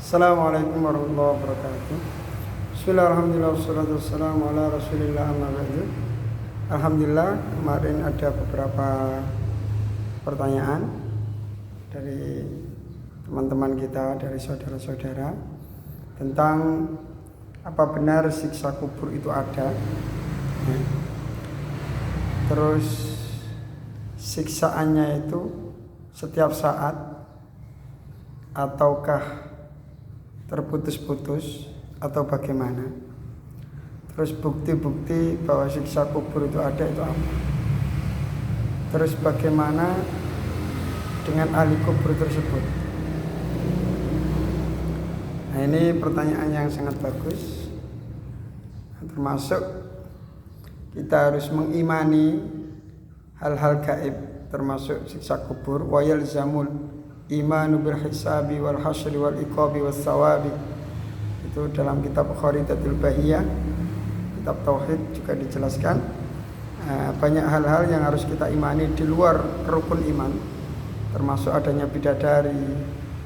Assalamualaikum warahmatullahi wabarakatuh. Bismillahirrahmanirrahim. Wassalatu wassalamu ala rasulillah amma ba'du. Alhamdulillah, kemarin ada beberapa pertanyaan dari teman-teman kita, dari saudara-saudara, tentang apa benar siksa kubur itu ada. Terus siksaannya itu setiap saat ataukah terputus-putus atau bagaimana? Terus bukti-bukti bahwa siksa kubur itu ada itu apa? Terus bagaimana dengan ahli kubur tersebut? Nah, ini pertanyaan yang sangat bagus. Termasuk kita harus mengimani hal-hal gaib, termasuk siksa kubur. Wa yalzamul imanu bil hisabi wal hasyri wal iqabi was sawabi. Itu dalam kitab Kharidatul Bahiyah, kitab tauhid juga dijelaskan. Banyak hal-hal yang harus kita imani di luar rukun iman, termasuk adanya bidadari,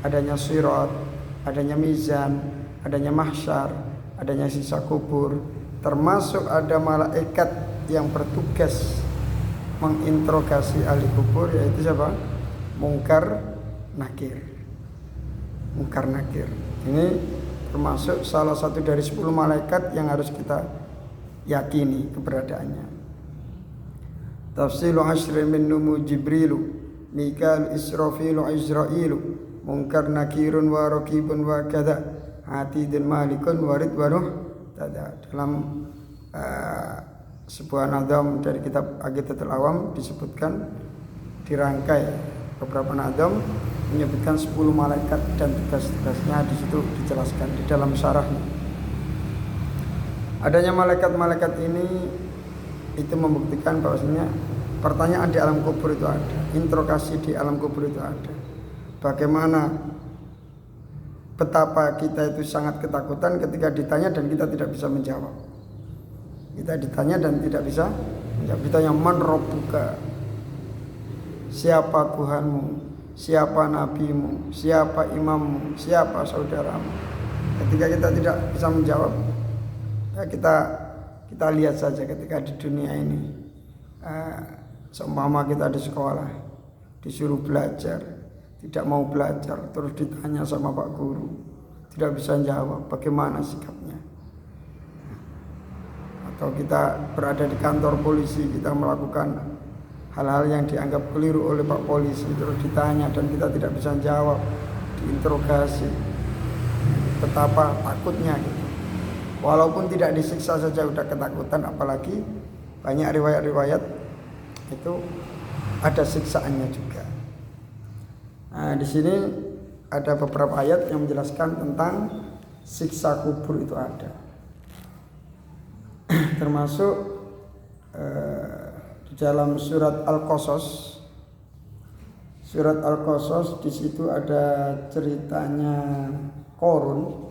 adanya sirat, adanya mizan, adanya mahsyar, adanya siksa kubur, termasuk ada malaikat yang bertugas menginterogasi ahli kubur, yaitu siapa? Mungkar Nakir. Ini termasuk salah satu dari 10 malaikat yang harus kita yakini keberadaannya. Tafsilu asyri minnumu Jibrilu, Mikail, Israfilu, Izrailu, Mungkar Nakirun wa Raqibun wa kada, Atidun Malikun wa Ridwanuh tada. Dalam sebuah nadam dari kitab Aqidatul Awam disebutkan, dirangkai beberapa nadam menyebutkan 10 malaikat dan tugas-tugasnya. Di situ dijelaskan di dalam syarahnya. Adanya malaikat-malaikat ini itu membuktikan bahwasanya pertanyaan di alam kubur itu ada, interogasi di alam kubur itu ada. Bagaimana betapa kita itu sangat ketakutan ketika ditanya dan kita tidak bisa menjawab. Kita ditanya dan tidak bisa menjawab. Ditanya, man rabbuka, siapa Tuhanmu, siapa nabimu, siapa imammu, siapa saudaramu. Ketika kita tidak bisa menjawab, ya kita lihat saja ketika di dunia ini, seumpama kita di sekolah disuruh belajar, tidak mau belajar, terus ditanya sama Pak Guru, tidak bisa jawab, bagaimana sikapnya? Atau kita berada di kantor polisi, kita melakukan hal-hal yang dianggap keliru oleh Pak Polisi, terus ditanya dan kita tidak bisa jawab, diinterogasi, betapa takutnya gitu. Walaupun tidak disiksa saja udah ketakutan, apalagi banyak riwayat-riwayat itu ada siksaannya juga. Nah, di sini ada beberapa ayat yang menjelaskan tentang siksa kubur itu ada. Termasuk dalam surat Al-Qasas. Surat Al-Qasas di situ ada ceritanya Qarun.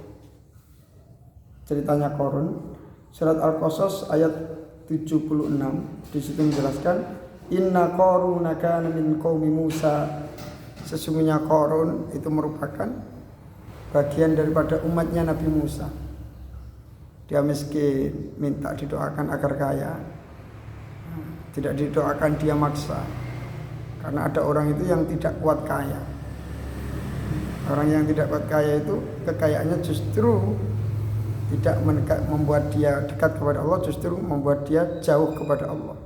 Surat Al-Qasas ayat 76 di situ menjelaskan, inna Qaruna kana min qaumi Musa. Sesungguhnya Qarun itu merupakan bagian daripada umatnya Nabi Musa. Dia miskin, minta didoakan agar kaya. Tidak didoakan, dia maksa. Karena ada orang itu yang tidak kuat kaya. Orang yang tidak kuat kaya itu kekayaannya justru tidak membuat dia dekat kepada Allah, justru membuat dia jauh kepada Allah.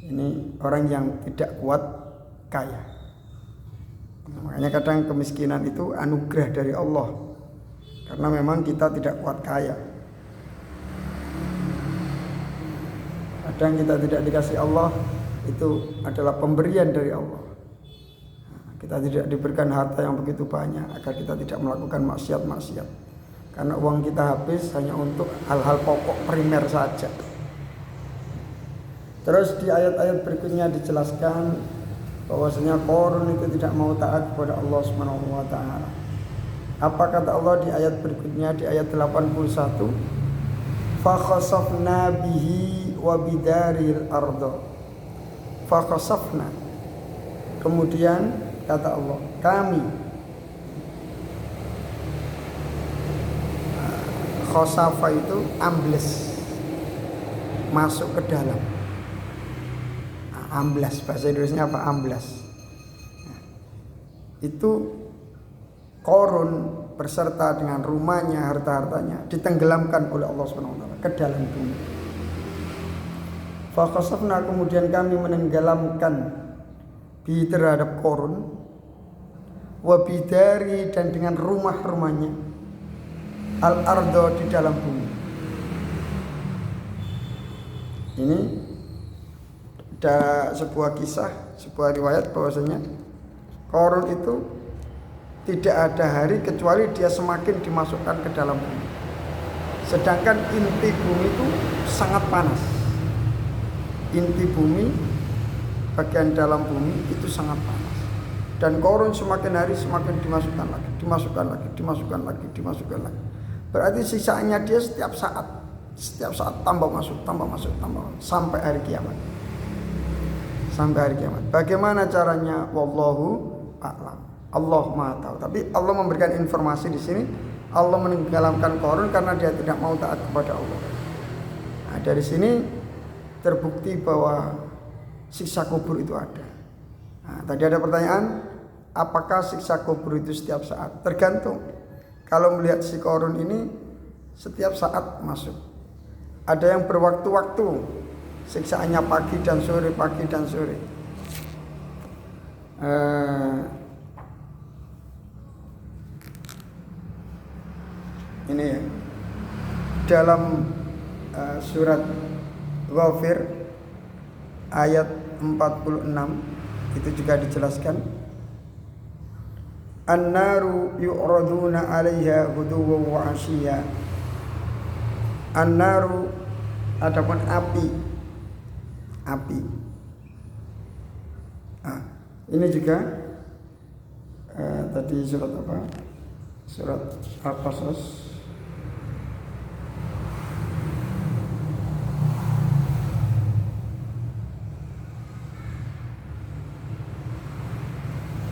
Ini orang yang tidak kuat kaya. Makanya kadang kemiskinan itu anugerah dari Allah, karena memang kita tidak kuat kaya. Kadang kita tidak dikasih Allah, itu adalah pemberian dari Allah. Kita tidak diberikan harta yang begitu banyak agar kita tidak melakukan maksiat-maksiat, karena uang kita habis hanya untuk hal-hal pokok primer saja. Terus di ayat-ayat berikutnya dijelaskan bahwasanya Qarun itu tidak mau taat kepada Allah Subhanahu wa taala. Apa kata Allah di ayat berikutnya, di ayat 81? Fa khasafna bihi wa bidaril ardo. Fa khasafna, kemudian kata Allah, kami Khosafa itu ambles, masuk ke dalam. Amblas, bahasa Indonesia apa? Amblas. Itu Qarun berserta dengan rumahnya, harta-hartanya ditenggelamkan oleh Allah SWT ke dalam bumi. Fa khasafna, kemudian kami menenggelamkan bi terhadap Qarun, wa bidari, dan dengan rumah-rumahnya, al-ardo, di dalam bumi. Ini ada sebuah kisah, sebuah riwayat bahwasanya Qarun itu tidak ada hari kecuali dia semakin dimasukkan ke dalam bumi. Sedangkan inti bumi itu sangat panas. Inti bumi, bagian dalam bumi itu sangat panas. Dan Qarun semakin hari semakin dimasukkan lagi, dimasukkan lagi, dimasukkan lagi, dimasukkan lagi. Berarti sisaannya dia setiap saat tambah masuk, tambah masuk, tambah masuk, sampai hari kiamat. Sampai hari kiamat. Bagaimana caranya? Wallahu a'lam. Allah Maha tahu. Tapi Allah memberikan informasi di sini. Allah menenggelamkan Qarun karena dia tidak mau taat kepada Allah. Nah, dari sini terbukti bahwa siksa kubur itu ada. Nah, tadi ada pertanyaan, apakah siksa kubur itu setiap saat? Tergantung. Kalau melihat si Qarun ini setiap saat masuk. Ada yang berwaktu-waktu. Siksaannya pagi dan sore, pagi dan sore. Ini ya, dalam surat Ghafir ayat 46 itu juga dijelaskan, an-naru yu'raduna 'alaiha ghuduwwan wa 'ashiyya. An-naru, adapun api. Ini juga tadi surat apa? Surat Al-Qasas.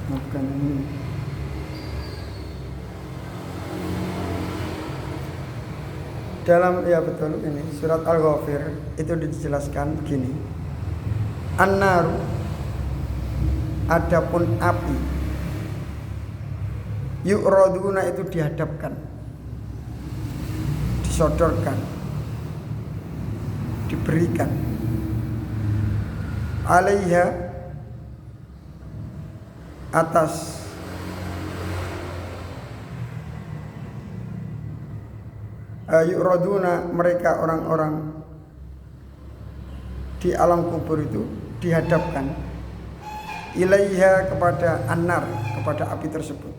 Bukan ini. Dalam, ya betul, ini surat Al-Ghafir itu dijelaskan begini. An-naru, adapun api, yu'raduna, itu dihadapkan, disodorkan, diberikan, 'alaiha, atas, yu'raduna, mereka orang-orang di alam kubur itu dihadapkan, ilaiha, kepada an-nar, kepada api tersebut,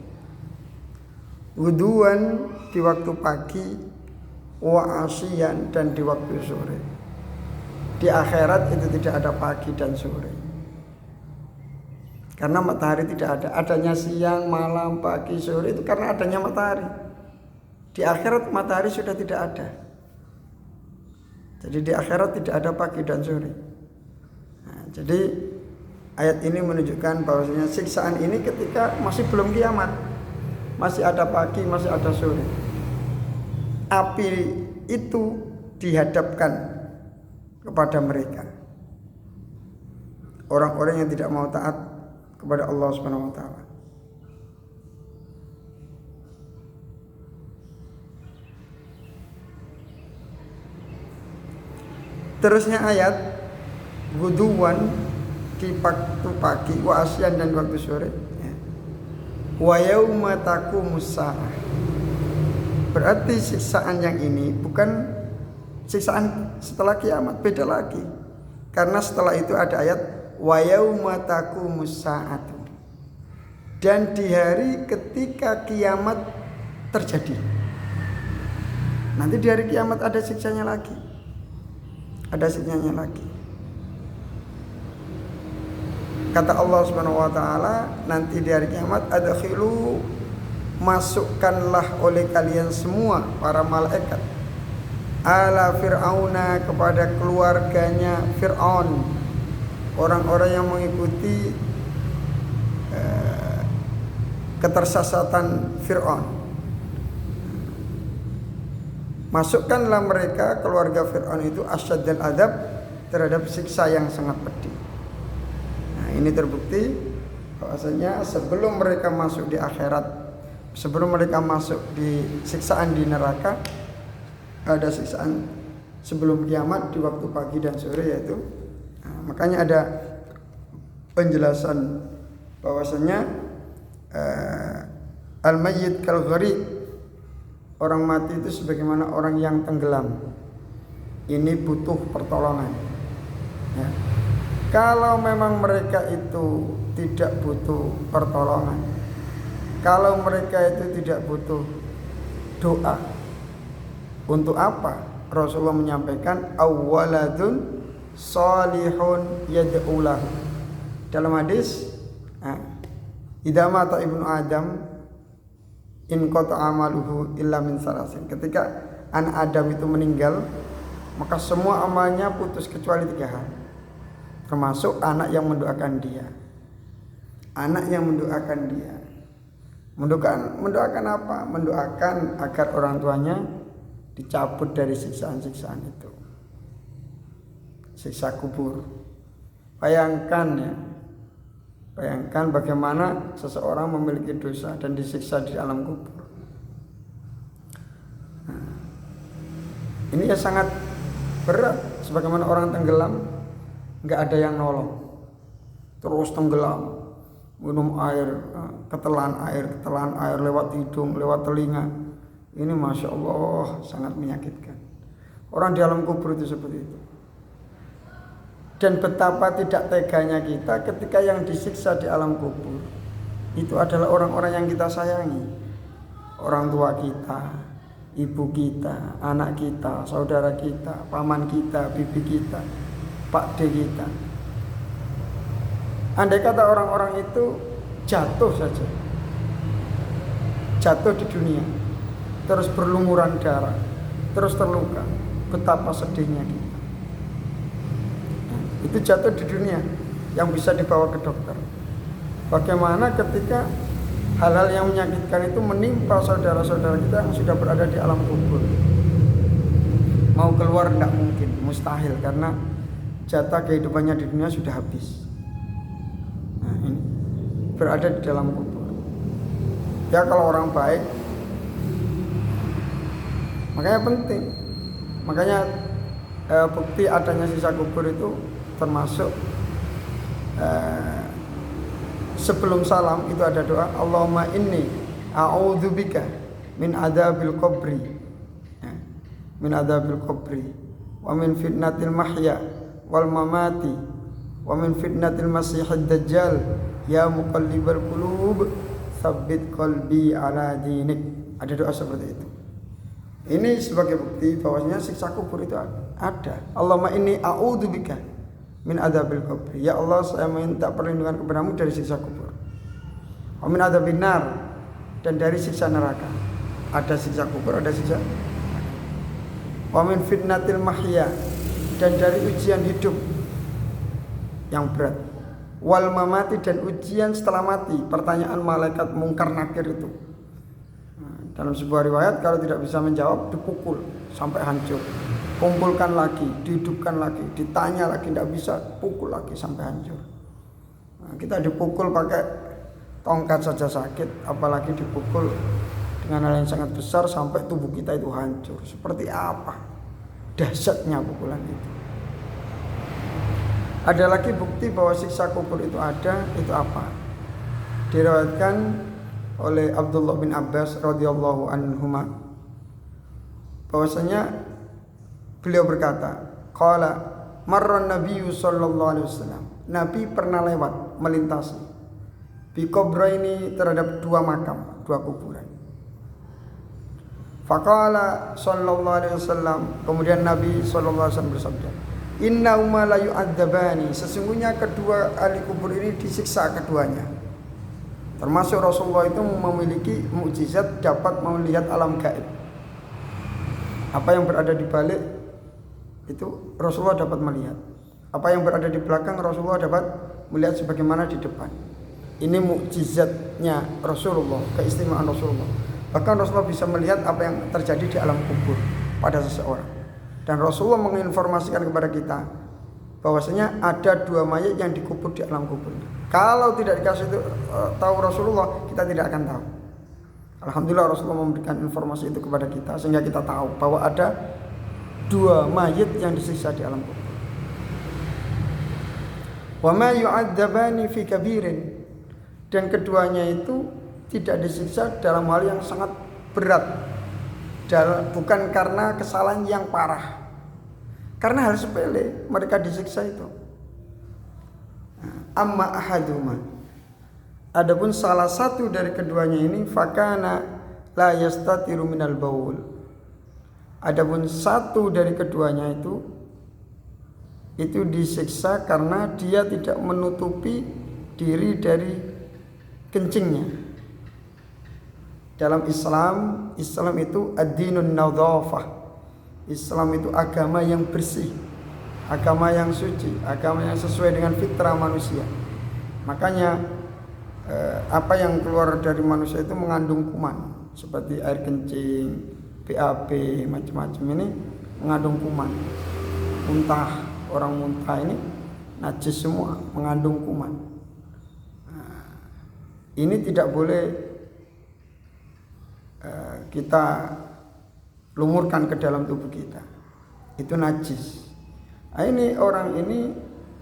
wuduan, di waktu pagi, wa asyian, dan di waktu sore. Di akhirat itu tidak ada pagi dan sore, karena matahari tidak ada. Adanya siang, malam, pagi, sore itu karena adanya matahari. Di akhirat matahari sudah tidak ada. Jadi di akhirat tidak ada pagi dan sore. Nah, jadi ayat ini menunjukkan bahwasanya siksaan ini ketika masih belum kiamat, masih ada pagi, masih ada sore. Api itu dihadapkan kepada mereka, orang-orang yang tidak mau taat kepada Allah Subhanahu wa taala. Terusnya ayat, guduwan, di waktu pagi, wa asyan, dan waktu sore, wa yauma taqumus saah. Berarti siksaan yang ini bukan siksaan setelah kiamat, beda lagi. Karena setelah itu ada ayat wa yauma taqumus saatu, dan di hari ketika kiamat terjadi. Nanti di hari kiamat ada siksanya lagi. Ada siksanya lagi. Kata Allah Subhanahu wa taala, nanti di hari kiamat, adkhilu, masukkanlah oleh kalian semua, para malaikat, ala fir'auna, kepada keluarganya Fir'aun, orang-orang yang mengikuti ketersesatan Fir'aun. masukkanlah mereka keluarga Fir'aun itu asyaddal adab, terhadap siksa yang sangat pedih. Nah, ini terbukti bahwasanya sebelum mereka masuk di akhirat, sebelum mereka masuk di siksaan di neraka, ada siksaan sebelum kiamat di waktu pagi dan sore, yaitu makanya ada penjelasan bahwasanya al-mayyit kal gharib, orang mati itu sebagaimana orang yang tenggelam. Ini butuh pertolongan. Ya. Kalau memang mereka itu tidak butuh pertolongan, kalau mereka itu tidak butuh doa, untuk apa Rasulullah menyampaikan awwaladun salihun yad'ulahu. Dalam hadis, idza mata ibnu Adam in qata amaluhu illa min salasin. Ketika anak Adam itu meninggal, maka semua amalnya putus kecuali 3 hal. Termasuk anak yang mendoakan dia. Anak yang mendoakan dia. Mendoakan apa? Mendoakan agar orang tuanya dicabut dari siksaan-siksaan itu. Siksa kubur. Bayangkan ya. Bayangkan bagaimana seseorang memiliki dosa dan disiksa di alam kubur. Nah, ini ya sangat berat. Sebagaimana orang tenggelam, nggak ada yang nolong, terus tenggelam, minum air, ketelan air lewat hidung, lewat telinga. Ini masya Allah sangat menyakitkan. Orang di alam kubur itu seperti itu. Dan betapa tidak teganya kita ketika yang disiksa di alam kubur itu adalah orang-orang yang kita sayangi. Orang tua kita, ibu kita, anak kita, saudara kita, paman kita, bibi kita, Pak D kita. Andai kata orang-orang itu jatuh saja, jatuh di dunia, terus berlumuran darah, terus terluka, betapa sedihnya kita. Itu jatuh di dunia yang bisa dibawa ke dokter. Bagaimana ketika hal-hal yang menyakitkan itu menimpa saudara-saudara kita yang sudah berada di alam kubur? Mau keluar tidak mungkin, mustahil, karena jatah kehidupannya di dunia sudah habis. Nah, ini berada di dalam kubur. Ya kalau orang baik, makanya penting, makanya bukti adanya sisa kubur itu termasuk sebelum salam itu ada doa Allahumma inni a'udzubika min adzabil qabri, min adzabil qabri wa min fitnatil mahya wal mamati wa min fitnatil masihid dajjal ya muqallibal qulub tsabbit qalbi ala dinik. Ada doa seperti itu. Ini sebagai bukti bahwasanya siksa kubur itu ada. Allahumma inni a'udzubika min adzabil qabri. Ya Allah, saya minta perlindungan kepadamu dari siksa kubur. Wa min adzabin nar, dan dari siksa neraka. Ada siksa kubur, ada siksa neraka. Wa min fitnatil mahya, dan dari ujian hidup yang berat. Wal mamati, dan ujian setelah mati, pertanyaan malaikat mungkar nakir itu. Dalam sebuah riwayat kalau tidak bisa menjawab dipukul sampai hancur. Kumpulkan lagi, dihidupkan lagi, ditanya lagi, tidak bisa, pukul lagi sampai hancur. Nah, kita dipukul pakai tongkat saja sakit, apalagi dipukul dengan hal yang sangat besar sampai tubuh kita itu hancur. Seperti apa dahsyatnya pukulan itu. Ada lagi bukti bahwa siksa kubur itu ada, itu apa? Diriwayatkan oleh Abdullah bin Abbas radhiyallahu anhuma bahwasanya beliau berkata, qala marran nabiyyu sallallahu alaihi wasallam. Nabi pernah lewat, melintasi bi qabraini, terhadap 2 makam, 2 kuburan. Faqala sallallahu alaihi wasallam, kemudian Nabi sallallahu alaihi wasallam bersabda, inna huma la yu'adzabani, sesungguhnya kedua ahli kubur ini disiksa keduanya. Termasuk Rasulullah itu memiliki mukjizat dapat melihat alam gaib. Apa yang berada di balik itu Rasulullah dapat melihat. Apa yang berada di belakang Rasulullah dapat melihat sebagaimana di depan. Ini mukjizatnya Rasulullah, keistimewaan Rasulullah. Bahkan Rasulullah bisa melihat apa yang terjadi di alam kubur. pada seseorang. Dan Rasulullah menginformasikan kepada kita bahwasanya ada 2 mayat yang dikubur di alam kubur. Kalau tidak dikasih tahu Rasulullah, kita tidak akan tahu. Alhamdulillah Rasulullah memberikan informasi itu kepada kita sehingga kita tahu bahwa ada 2 mayat yang disiksa di alam kubur. Wa ma yu'adzabani fi kabirin, dan keduanya itu tidak disiksa dalam hal yang sangat berat, bukan karena kesalahan yang parah, karena hal sepele mereka disiksa itu. Amma ahaduma, adapun salah satu dari keduanya ini, fakana la yastatiru minal baul, adapun satu dari keduanya itu disiksa karena dia tidak menutupi diri dari kencingnya. Dalam Islam itu ad-dinun nadhafah. Islam itu agama yang bersih, agama yang suci, agama yang sesuai dengan fitrah manusia. Makanya apa yang keluar dari manusia itu mengandung kuman, seperti air kencing, BAB, macam-macam ini mengandung kuman. Muntah, orang muntah ini najis semua, mengandung kuman. Ini tidak boleh kita lumurkan ke dalam tubuh kita, itu najis. Ini orang ini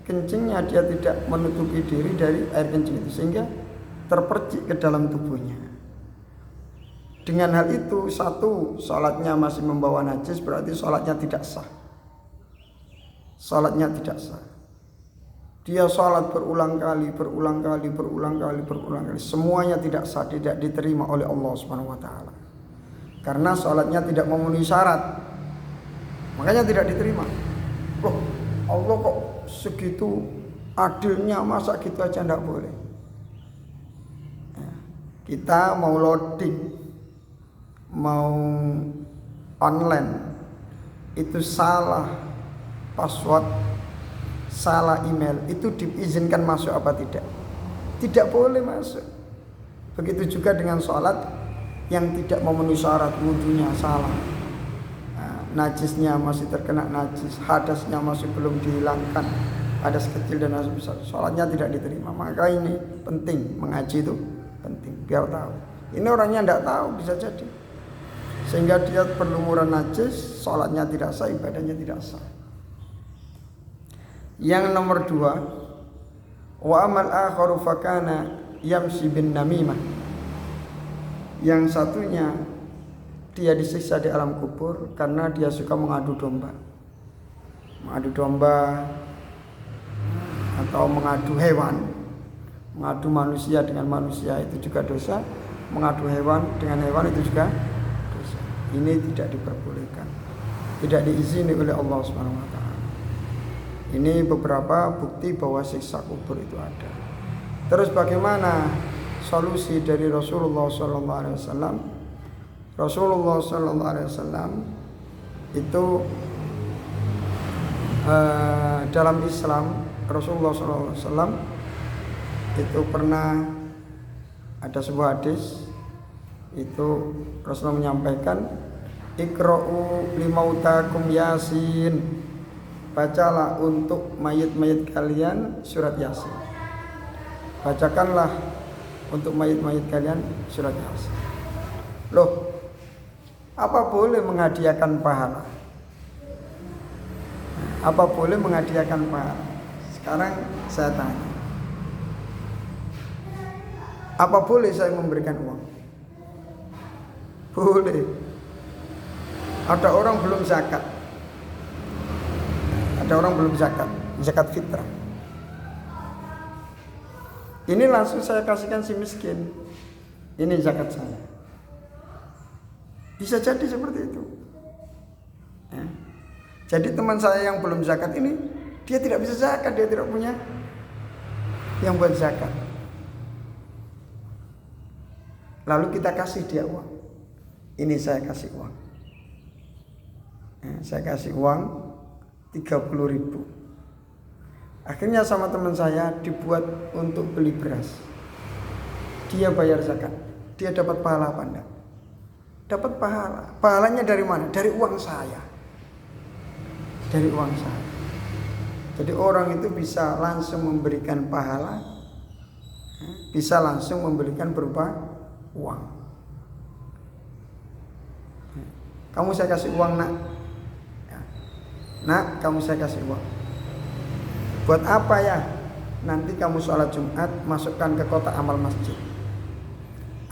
kencingnya dia tidak menutupi diri dari air kencing itu, sehingga terpercik ke dalam tubuhnya. Dengan hal itu, satu, sholatnya masih membawa najis, berarti sholatnya tidak sah. Sholatnya tidak sah. Dia sholat berulang kali, semuanya tidak sah, tidak diterima oleh Allah Subhanahu wa taala. Karena sholatnya tidak memenuhi syarat, makanya tidak diterima. Loh, Allah kok segitu adilnya, masa gitu aja tidak boleh? Kita mau loading, mau online, itu salah password, salah email, itu diizinkan masuk apa tidak? Tidak boleh masuk. Begitu juga dengan sholat yang tidak memenuhi syarat, wudunya salah, najisnya masih terkena najis, hadasnya masih belum dihilangkan, hadas kecil dan hadas besar, sholatnya tidak diterima. Maka ini penting, mengaji itu penting biar tahu. Ini orangnya tidak tahu, bisa jadi sehingga dia berlumuran najis, sholatnya tidak sah, ibadahnya tidak sah. Yang nomor 2, wa amal akharu fakana yamshi bin namimah. Yang satunya dia disiksa di alam kubur karena dia suka mengadu domba. Mengadu domba atau mengadu hewan, mengadu manusia dengan manusia itu juga dosa, mengadu hewan dengan hewan itu juga dosa. Ini tidak diperbolehkan, tidak diizini oleh Allah Subhanahu wa taala. Ini beberapa bukti bahwa siksa kubur itu ada. Terus bagaimana solusi dari Rasulullah SAW? Rasulullah SAW itu dalam Islam, Rasulullah SAW itu pernah ada sebuah hadis, itu Rasulullah menyampaikan, ikra'u limautakum yasin, bacalah untuk mayit-mayit kalian surat Yasin. Bacakanlah untuk mayit-mayit kalian surat Yasin. Loh, apa boleh menghadiahkan pahala? Apa boleh menghadiahkan pahala? Sekarang saya tanya, apa boleh saya memberikan uang? Boleh. Ada orang belum zakat, zakat fitrah. Ini langsung saya kasihkan si miskin, ini zakat saya. Bisa jadi seperti itu ya. Jadi teman saya yang belum zakat ini, dia tidak bisa zakat, dia tidak punya yang buat zakat. Lalu kita kasih dia uang, ini saya kasih uang ya, saya kasih uang 30.000. Akhirnya sama teman saya dibuat untuk beli beras. Dia bayar zakat. Dia dapat pahala apa enggak? dapat pahala. Pahalanya dari mana? Dari uang saya. Dari uang saya. Jadi orang itu bisa langsung memberikan pahala, bisa langsung memberikan berupa uang. Kamu saya kasih uang nak. Nak, kamu saya kasih uang. Buat apa ya? Nanti kamu sholat Jumat, masukkan ke kotak amal masjid.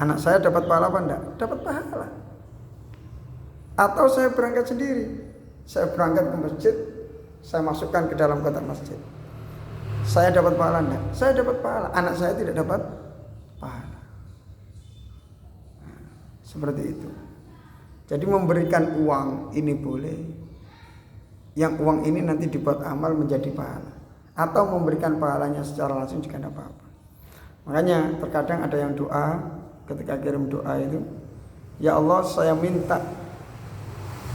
Anak saya dapat pahala apa enggak? Dapat pahala. Atau saya berangkat sendiri. Saya berangkat ke masjid, saya masukkan ke dalam kotak masjid. Saya dapat pahala enggak? Saya dapat pahala. Anak saya tidak dapat pahala. Seperti itu. Jadi memberikan uang ini boleh. Yang uang ini nanti dibuat amal menjadi pahala. Atau memberikan pahalanya secara langsung juga tidak apa-apa. Makanya terkadang ada yang doa, ketika kirim doa itu, ya Allah saya minta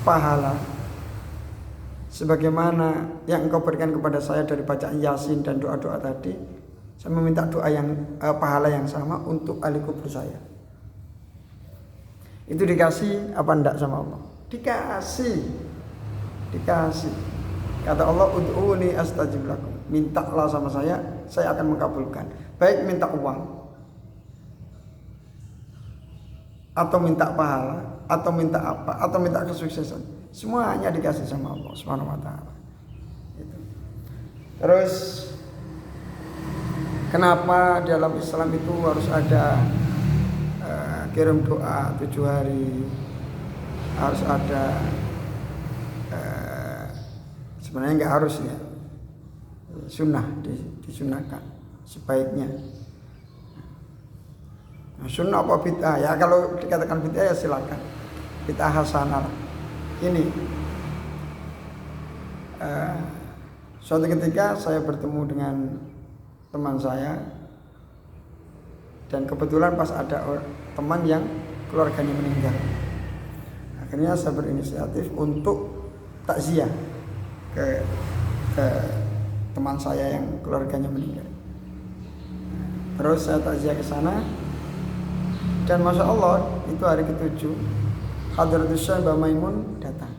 pahala sebagaimana yang engkau berikan kepada saya dari bacaan Yasin dan doa-doa tadi. Saya meminta doa yang pahala yang sama untuk ahli kubur saya. Itu dikasih apa enggak sama Allah? Dikasih. Kata Allah, ud'uni astajib lakum. Mintalah sama saya akan mengabulkan. Baik minta uang, atau minta pahala, atau minta apa, atau minta kesuksesan, semuanya dikasih sama Allah Subhanahu wa taala. Terus kenapa dalam Islam itu harus ada kirim doa 7 hari, harus ada sebenarnya nggak harus ya, sunnah disunahkan sebaiknya. Nah, sunnah apa bid'ah? Ya kalau dikatakan bid'ah ya silakan, bid'ah hasanah. Ini suatu ketika saya bertemu dengan teman saya, dan kebetulan pas ada teman yang keluarganya meninggal. Akhirnya saya berinisiatif untuk takziah ke teman saya yang keluarganya meninggal. Terus saya takziah ke sana, dan masya Allah itu hari ke-7 Hadratus Syekh Mbah Maimun datang.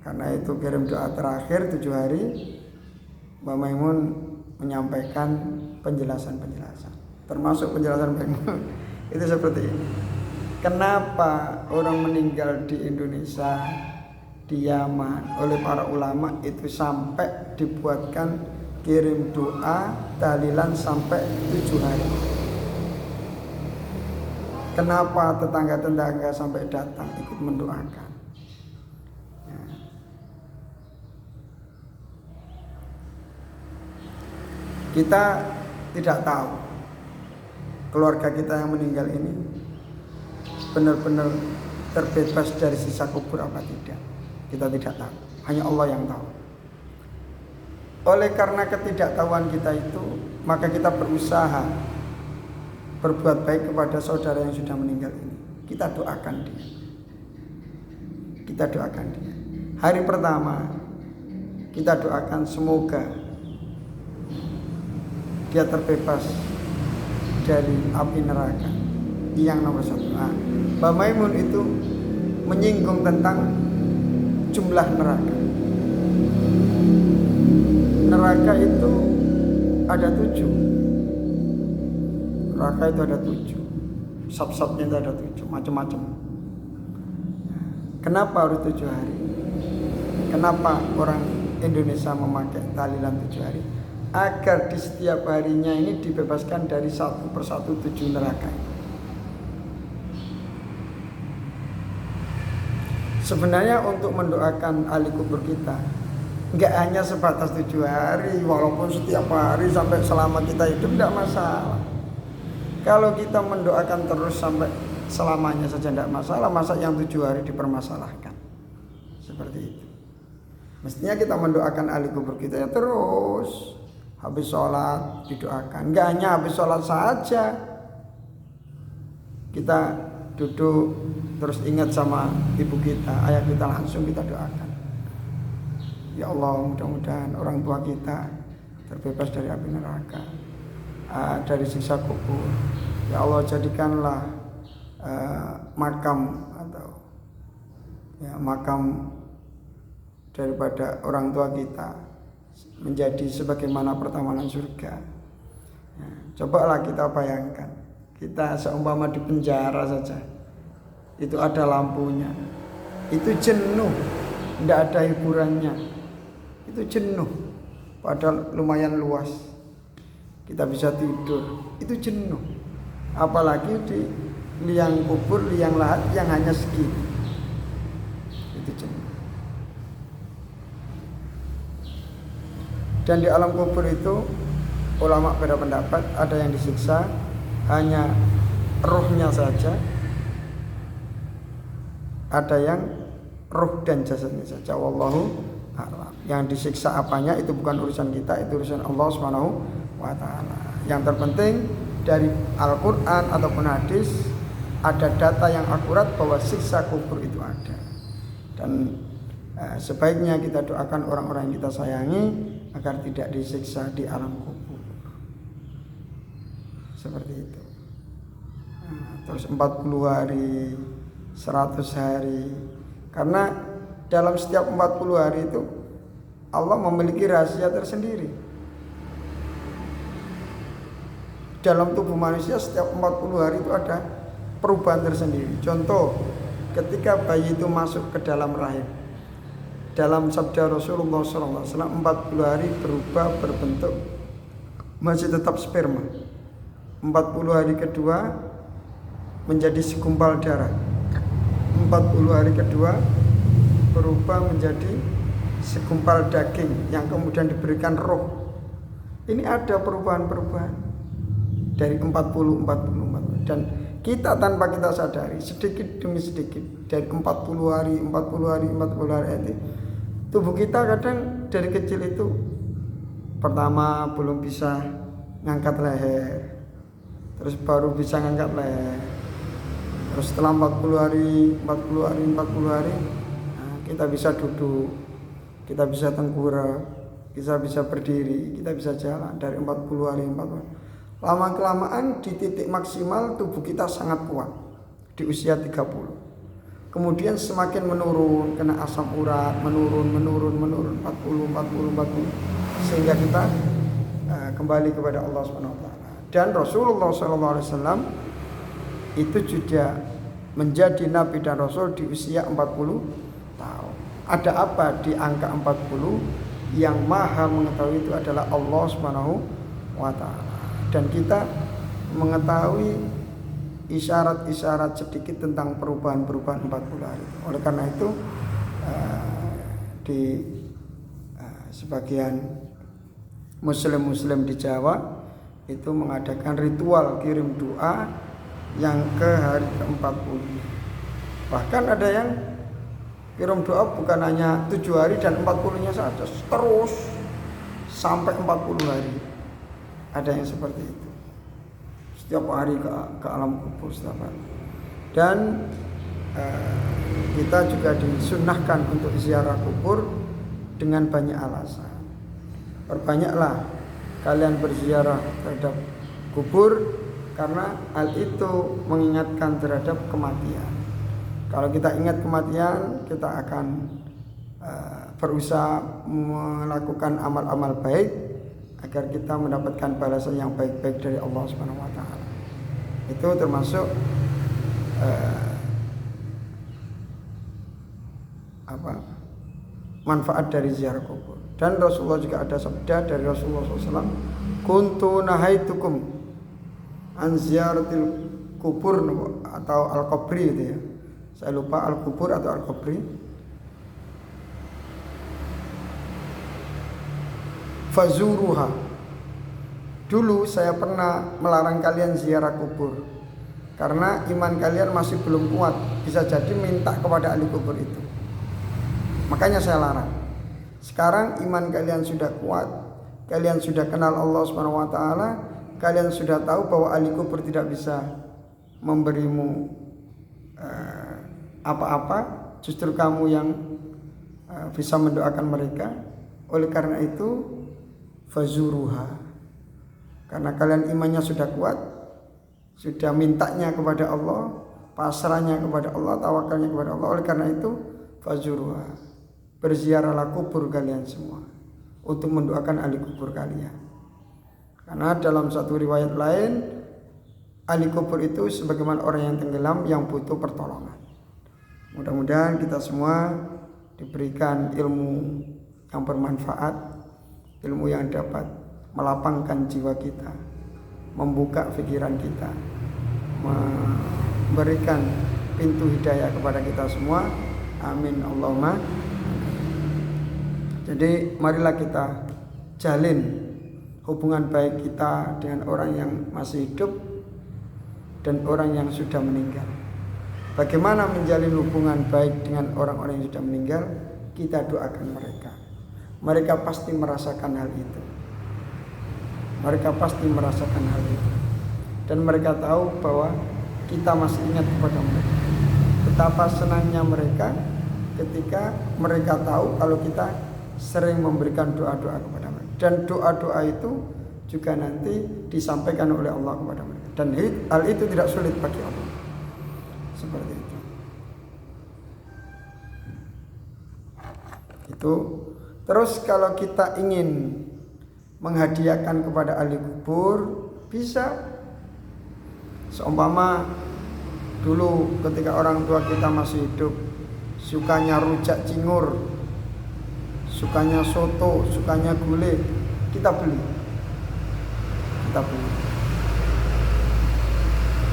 Karena itu kirim doa terakhir 7 hari, Mbah Maimun menyampaikan penjelasan-penjelasan. Termasuk penjelasan Mbah Maimun itu seperti ini. Kenapa orang meninggal di Indonesia, di Yaman oleh para ulama itu sampai dibuatkan kirim doa tahlilan sampai 7 hari? Kenapa tetangga-tetangga sampai datang ikut mendoakan? Kita tidak tahu keluarga kita yang meninggal ini benar-benar terbebas dari sisa kubur apa tidak. Kita tidak tahu, hanya Allah yang tahu. Oleh karena ketidaktahuan kita itu, maka kita berusaha berbuat baik kepada saudara yang sudah meninggal ini. Kita doakan dia. Kita doakan dia. Hari pertama kita doakan semoga dia terbebas dari api neraka. Yang nomor 1. Mbah Maimun itu menyinggung tentang jumlah neraka. Neraka itu ada 7. Neraka itu ada 7. Sab-sabnya itu ada 7, macam-macam. Kenapa harus 7 hari? Kenapa orang Indonesia memakai tahlilan 7 hari? Agar di setiap harinya ini dibebaskan dari satu persatu 7 neraka. Sebenarnya untuk mendoakan ahli kubur kita nggak hanya sebatas 7 hari, walaupun setiap hari sampai selama kita hidup tidak masalah. Kalau kita mendoakan terus sampai selamanya saja tidak masalah, masa yang 7 hari dipermasalahkan? Seperti itu. Mestinya kita mendoakan ahli kubur kita ya terus. Habis sholat didoakan. Nggak hanya habis sholat saja, kita duduk terus ingat sama ibu kita, ayah kita, langsung kita doakan. Ya Allah, mudah-mudahan orang tua kita terbebas dari api neraka, dari siksa kubur. Ya Allah, jadikanlah makam atau ya, makam daripada orang tua kita menjadi sebagaimana pertamanan surga. Ya, cobalah kita bayangkan, kita seumpama di penjara saja, itu ada lampunya, itu jenuh, tidak ada hiburannya, itu jenuh, padahal lumayan luas, kita bisa tidur, itu jenuh. Apalagi di liang kubur, liang lahat yang hanya segitu, itu jenuh. Dan di alam kubur itu ulama beda pendapat, ada yang disiksa hanya ruhnya saja, ada yang ruh dan jasadnya saja. Wallahu a'lam. Yang disiksa apanya itu bukan urusan kita, itu urusan Allah Subhanahu wa taala. Yang terpenting dari Al-Qur'an ataupun hadis ada data yang akurat bahwa siksa kubur itu ada. Dan sebaiknya kita doakan orang-orang yang kita sayangi agar tidak disiksa di alam kubur. Seperti itu. Terus 40 hari, 100 hari. Karena dalam setiap 40 hari itu Allah memiliki rahasia tersendiri. Dalam tubuh manusia setiap 40 hari itu ada perubahan tersendiri. Contoh, ketika bayi itu masuk ke dalam rahim, dalam sabda Rasulullah SAW 40 hari berubah berbentuk masih tetap sperma. 40 hari kedua menjadi segumpal darah. 40 hari kedua berubah menjadi segumpal daging yang kemudian diberikan roh. Ini ada perubahan-perubahan dari 40 dan kita tanpa kita sadari sedikit demi sedikit dari 40 hari itu tubuh kita kadang dari kecil itu pertama belum bisa ngangkat leher, terus baru bisa ngangkat leher, terus setelah 40 hari kita bisa duduk, kita bisa tengkurap, kita bisa berdiri, kita bisa jalan dari 40 hari. Lama-kelamaan di titik maksimal tubuh kita sangat kuat di usia 30. Kemudian semakin menurun, kena asam urat, menurun 40 sehingga kita kembali kepada Allah Subhanahu wa taala. Dan Rasulullah SAW itu juga menjadi nabi dan rasul di usia 40 tahun. Ada apa di angka 40? Yang maha mengetahui itu adalah Allah Subhanahu wa taala. Dan kita mengetahui isyarat-isyarat sedikit tentang perubahan-perubahan 40 hari. Oleh karena itu di sebagian muslim-muslim di Jawa itu mengadakan ritual kirim doa yang ke hari ke-40. Bahkan ada yang kirim doa bukan hanya 7 hari dan 40-nya saja, terus sampai 40 hari. Ada yang seperti itu. Setiap hari ke alam kubur setiap hari. Dan kita juga disunnahkan untuk ziarah kubur dengan banyak alasan. Perbanyaklah kalian berziarah terhadap kubur karena hal itu mengingatkan terhadap kematian. Kalau kita ingat kematian, kita akan berusaha melakukan amal-amal baik agar kita mendapatkan balasan yang baik-baik dari Allah Subhanahu wa taala. Itu termasuk manfaat dari ziarah kubur. Dan Rasulullah juga ada sabda dari Rasulullah SAW, kuntu nahaitukum an ziyaratil kubur atau al-qabri itu ya. Saya lupa al-kubur atau al-qabri. Fazuruha. Dulu saya pernah melarang kalian ziarah kubur karena iman kalian masih belum kuat, bisa jadi minta kepada ahli kubur itu. Makanya saya larang. Sekarang iman kalian sudah kuat, kalian sudah kenal Allah Subhanahu wa taala, kalian sudah tahu bahwa ahli kubur tidak bisa memberimu apa-apa, justru kamu yang bisa mendoakan mereka. Oleh karena itu fazuruha, karena kalian imannya sudah kuat, sudah mintanya kepada Allah, pasrahnya kepada Allah, tawakalnya kepada Allah. Oleh karena itu fazuruha, berziarahlah kubur kalian semua untuk mendoakan ahli kubur kalian. Karena dalam satu riwayat lain, ahli kubur itu sebagaimana orang yang tenggelam yang butuh pertolongan. Mudah-mudahan kita semua diberikan ilmu yang bermanfaat, ilmu yang dapat melapangkan jiwa kita, membuka pikiran kita, memberikan pintu hidayah kepada kita semua. Amin Allahumma. Jadi marilah kita jalin hubungan baik kita dengan orang yang masih hidup dan orang yang sudah meninggal. Bagaimana menjalin hubungan baik dengan orang-orang yang sudah meninggal? Kita doakan mereka. Mereka pasti merasakan hal itu. Mereka pasti merasakan hal itu. Dan mereka tahu bahwa kita masih ingat kepada mereka. Betapa senangnya mereka ketika mereka tahu kalau kita sering memberikan doa-doa kepada mereka. Dan doa-doa itu juga nanti disampaikan oleh Allah kepada mereka. Dan hal itu tidak sulit bagi Allah. Seperti itu. Terus kalau kita ingin menghadiahkan kepada ahli kubur, bisa. Seumpama dulu ketika orang tua kita masih hidup, sukanya rujak cingur, sukanya soto, sukanya gulai, kita beli.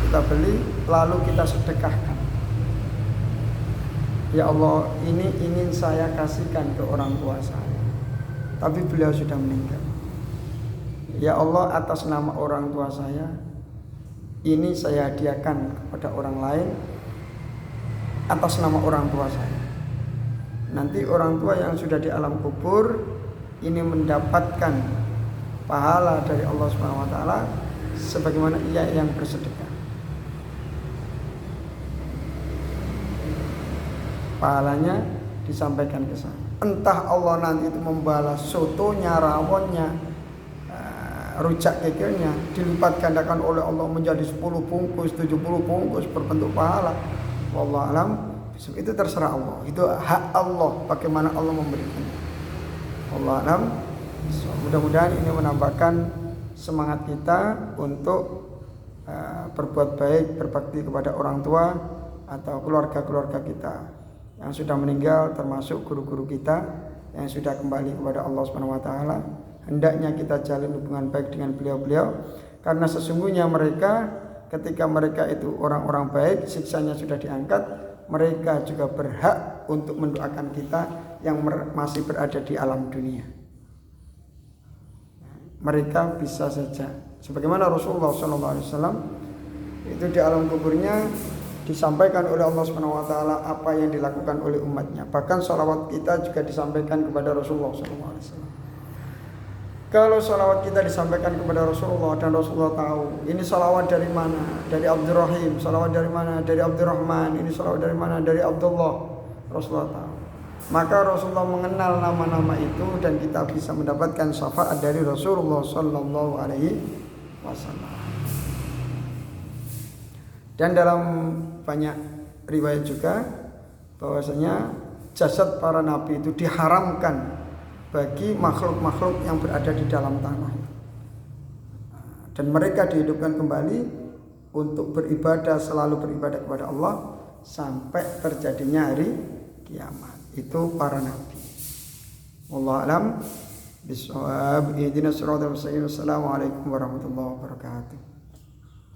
Kita beli lalu kita sedekahkan. Ya Allah, ini ingin saya kasihkan ke orang tua saya, tapi beliau sudah meninggal. Ya Allah, atas nama orang tua saya, ini saya hadiahkan kepada orang lain atas nama orang tua saya. Nanti orang tua yang sudah di alam kubur ini mendapatkan pahala dari Allah Subhanahu wa taala sebagaimana ia yang bersedekah. Pahalanya disampaikan ke sana. Entah Allah nanti itu membalas sotonya, rawonnya, rujak kekelnya dilipat gandakan oleh Allah menjadi 10 bungkus, 70 bungkus berbentuk pahala. Wallahu alam. Itu terserah Allah. Itu hak Allah bagaimana Allah memberikan. Wallahu alam. Mudah-mudahan ini menambahkan semangat kita untuk berbuat baik, berbakti kepada orang tua atau keluarga-keluarga kita yang sudah meninggal, termasuk guru-guru kita yang sudah kembali kepada Allah Subhanahu wa taala. Hendaknya kita jalin hubungan baik dengan beliau-beliau, karena sesungguhnya mereka ketika mereka itu orang-orang baik, siksanya sudah diangkat, mereka juga berhak untuk mendoakan kita yang masih berada di alam dunia. Mereka bisa saja, sebagaimana Rasulullah SAW itu di alam kuburnya disampaikan oleh Allah Subhanahu wa taala apa yang dilakukan oleh umatnya. Bahkan salawat kita juga disampaikan kepada Rasulullah SAW. Kalau salawat kita disampaikan kepada Rasulullah dan Rasulullah tahu ini salawat dari mana, dari Abdurrahim, salawat dari mana, dari Abdurrahman, ini salawat dari mana, dari Abdullah, Rasulullah tahu. Maka Rasulullah mengenal nama-nama itu dan kita bisa mendapatkan syafaat dari Rasulullah Sallallahu Alaihi Wasallam. Dan dalam banyak riwayat juga bahwasanya jasad para nabi itu diharamkan bagi makhluk-makhluk yang berada di dalam tanah. Dan mereka dihidupkan kembali untuk beribadah, selalu beribadah kepada Allah sampai terjadinya hari kiamat. Itu para nabi. Wallahu a'lam bishawab. Ihdinas siratal mustaqim. Assalamualaikum warahmatullahi wabarakatuh.